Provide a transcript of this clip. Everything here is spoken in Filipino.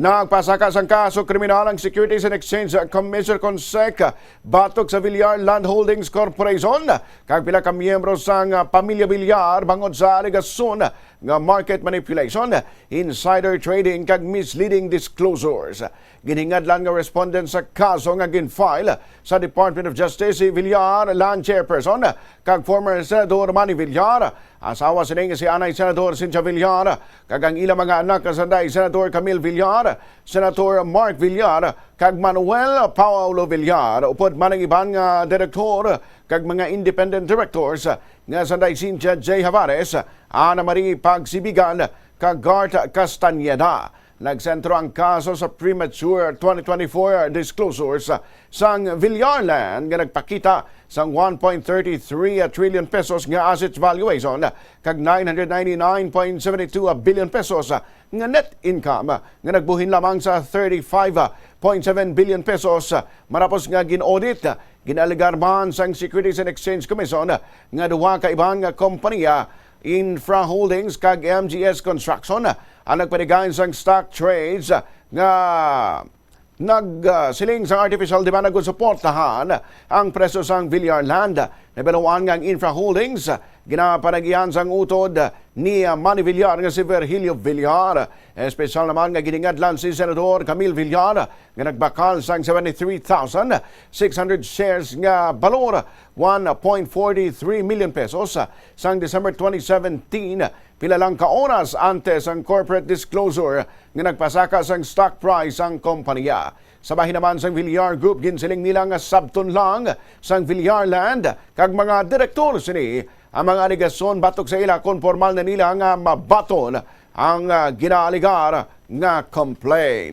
Nagpasaka sang kaso kriminal ang Securities and Exchange Commission CONSEC batok sa Villar Land Holdings Corporation kag pila ka miyembro sang Pamilya Villar bangod sa alegasyon nga market manipulation, insider trading kag misleading disclosures. Giningadlan nga respondent sa kaso nga ginfile sa Department of Justice si Villar Land Chairperson kag former Senador Manny Villar, asawa sining si Anay Senador Cynthia Villar kag ang ilang mga anak kasanday Senador Camille Villar, Senator Mark Villar kag Manuel Paulo Villar upod man ang iban nga direktor kag mga independent directors nga sanday Cynthia J. Javares, Ana Marie Pagsibigan kag Gart Castañeda. Nagsentro ang kaso sa premature 2024 disclosures sang Villar Land nga nagpakita sang 1.33 trillion pesos nga assets valuation kag 999.72 billion pesos nga net income nga nagbuhin lamang sa 35.7 billion pesos marapos nga gin-audit ginaligar man sang Securities and Exchange Commission nga duha ka ibang kompanya Infra Holdings kag MGS Construction ang nagpanigayon sang stock trades nga nagsiling sa artificial demand na suportahan ang presyo sang Villar Land. Nabaluan nga ang Infra Holdings ginapanagihan sang utod ni Manny Villar nga si Virgilio Villar. Espesyal naman nga giningadlan si Senador Camille Villar nga nagbakal sang 73,600 shares nga balor 1.43 million pesos sang December 2017. Pila lang ka oras antes ang corporate disclosure nga nagpasaka sang stock price ang kompanya. Sabahin naman sang Villar Group ginsiling nila nga sabton lang sang Villar Land kag mga direktor sini ang mga aligasyon batok sa ila konformal na nila nga mabaton ang ginaaligar nga complaint.